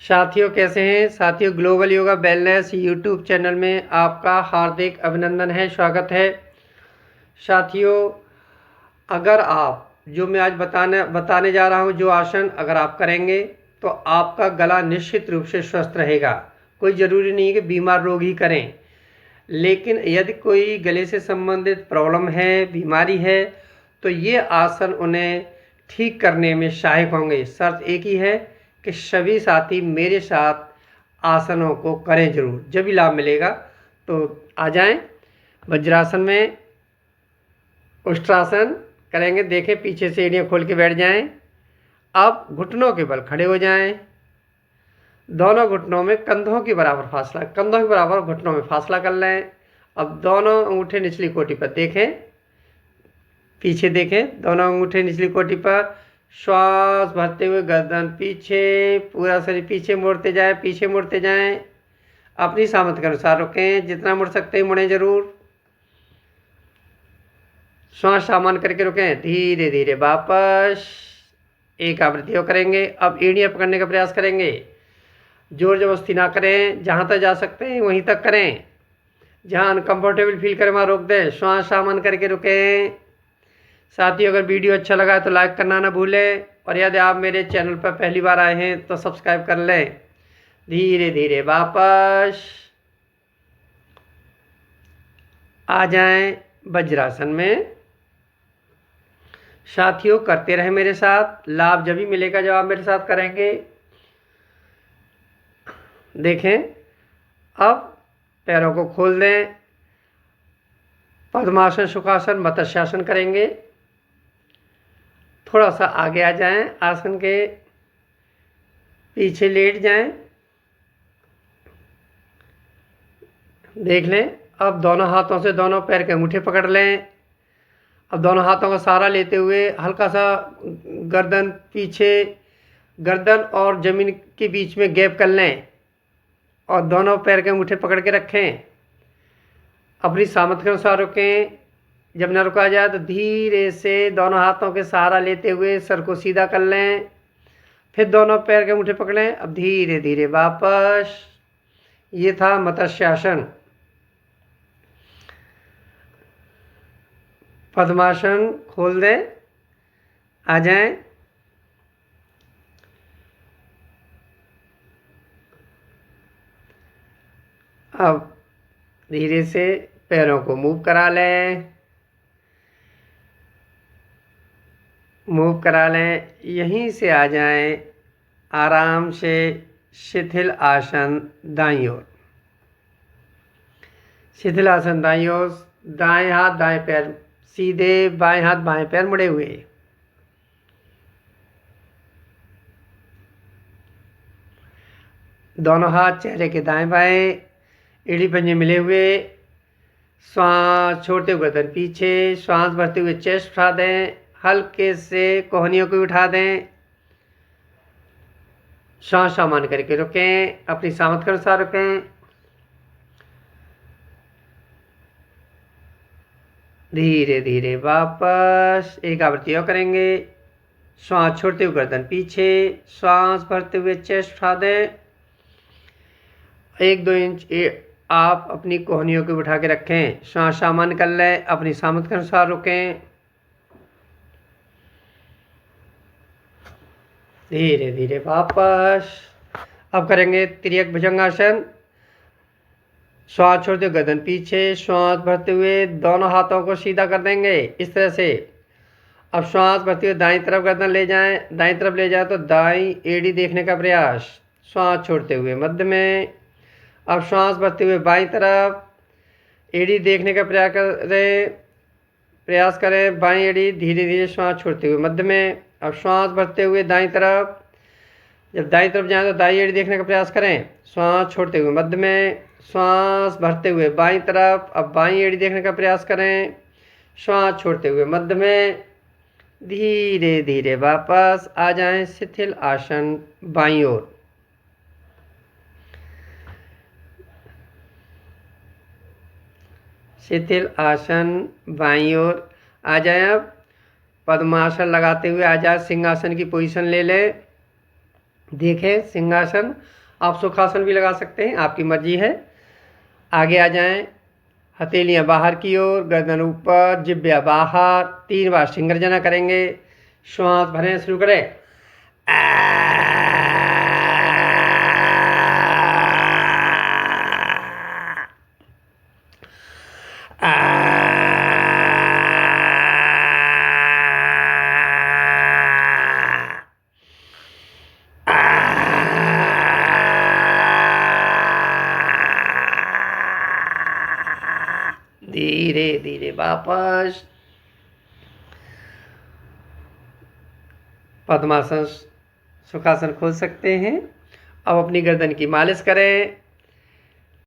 साथियों कैसे हैं साथियों। Global yoga wellness YouTube channel में आपका हार्दिक अभिनंदन है, स्वागत है। साथियों, अगर आप जो मैं आज बताने जा रहा हूं, जो आसन अगर आप करेंगे तो आपका गला निश्चित रूप से स्वस्थ रहेगा। कोई ज़रूरी नहीं है कि बीमार लोग ही करें, लेकिन यदि कोई गले से संबंधित प्रॉब्लम है, बीमारी है, तो ये आसन उन्हें ठीक करने में सहायक होंगे। शर्त एक ही है कि सभी साथी मेरे साथ आसनों को करें जरूर, जब भी लाभ मिलेगा। तो आ जाएं। वज्रासन में उष्ट्रासन करेंगे। देखें, पीछे से एड़ियाँ खोल के बैठ जाएं। अब घुटनों के बल खड़े हो जाएं। दोनों घुटनों में कंधों के बराबर फासला, कंधों के बराबर घुटनों में फासला कर लें। अब दोनों अंगूठे निचली कोटी पर देखें, पीछे देखें, दोनों अंगूठे निचली कोटी पर। श्वास भरते हुए गर्दन पीछे, पूरा शरीर पीछे मुड़ते जाएं, पीछे मुड़ते जाएं। अपनी सामर्थ्य के अनुसार रुकें, जितना मुड़ सकते हैं मुड़ें जरूर। श्वास सामान करके रुकें, धीरे धीरे वापस एक आवृत्ति और करेंगे। अब एड़ियाँ पकड़ने का प्रयास करेंगे, जोर जबरदस्ती ना करें, जहाँ तक जा सकते हैं वहीं तक करें। जहाँ अनकंफर्टेबल फील करें वहाँ रोक दें। श्वास सामान करके रुकें। साथियों, अगर वीडियो अच्छा लगा है तो लाइक करना ना भूलें, और यदि आप मेरे चैनल पर पहली बार आए हैं तो सब्सक्राइब कर लें। धीरे धीरे वापस आ जाएं वज्रासन में। साथियों, करते रहें मेरे साथ, लाभ जब भी मिलेगा जब आप मेरे साथ करेंगे। देखें, अब पैरों को खोल दें। पद्मासन, सुखासन, मत्स्यासन करेंगे। थोड़ा सा आगे आ जाएं, आसन के पीछे लेट जाएं। देख लें, अब दोनों हाथों से दोनों पैर के अंगूठे पकड़ लें। अब दोनों हाथों का सहारा लेते हुए हल्का सा गर्दन पीछे, गर्दन और ज़मीन के बीच में गैप कर लें, और दोनों पैर के अंगूठे पकड़ के रखें। अपनी सामर्थ्य के अनुसार रुकें। जब न रुका जाए तो धीरे से दोनों हाथों के सहारा लेते हुए सर को सीधा कर लें। फिर दोनों पैर के अंगूठे पकड़ें। अब धीरे धीरे वापस। ये था मत्स्यासन। पद्मासन खोल दें, आ जाएं। अब धीरे से पैरों को मूव करा लें, मूव करा लें। यहीं से आ जाएं आराम से शिथिल आसन दाईं ओर। शिथिल आसन दाईं ओर। दाएं हाथ दाएं पैर सीधे, बाएं हाथ बाएं पैर मुड़े हुए। दोनों हाथ चेहरे के दाएं बाएं, एड़ी पंजे मिले हुए। श्वास छोड़ते हुए गर्दन पीछे, श्वास भरते हुए चेस्ट उठा दें, हल्के से कोहनियों को उठा दें। श्वास सामान्य करके रुकें, अपनी सामर्थ्य के अनुसार रुकें। धीरे धीरे वापस एक आवृत्ति और करेंगे। श्वास छोड़ते हुए गर्दन पीछे, श्वास भरते हुए चेस्ट उठा दें। 1-2 इंच आप अपनी कोहनियों को बिठा के रखें। श्वास सामान्य कर लें, अपनी सामर्थ्य के अनुसार रुकें। धीरे धीरे वापस। अब करेंगे तिर्यक भुजंगासन। श्वास छोड़ते हुए गर्दन पीछे, श्वास भरते हुए दोनों हाथों को सीधा कर देंगे इस तरह से। अब श्वास भरते हुए दाईं तरफ गर्दन ले जाएं, दाईं तरफ ले जाए तो दाईं एड़ी देखने का प्रयास। श्वास छोड़ते हुए मध्य में। अब श्वास भरते हुए बाईं तरफ एड़ी देखने का प्रयास करें। बाईं एड़ी धीरे धीरे श्वास छोड़ते हुए मध्य में। अब श्वास भरते हुए दाईं तरफ। जब दाईं तरफ जाएं तो दाईं एड़ी देखने का प्रयास करें। श्वास छोड़ते हुए मध्य में। श्वास भरते हुए बाईं तरफ। अब बाईं एड़ी देखने का प्रयास करें। श्वास छोड़ते हुए मध्य में। धीरे धीरे वापस आ जाएं शिथिल आसन बाईं ओर। शिथिल आसन बाईं ओर आ जाए। अब पद्मासन लगाते हुए आ जाए, सिंहासन की पोजीशन ले लें। देखें सिंहासन, आप सुखासन भी लगा सकते हैं, आपकी मर्जी है। आगे आ जाएं, हथेलियां बाहर की ओर, गर्दन ऊपर, जिब्या बाहर, 3 बार सिंह गर्जना करेंगे। श्वास भरें, शुरू करें। धीरे धीरे वापस पद्मासन सुखासन खोल सकते हैं। अब अपनी गर्दन की मालिश करें।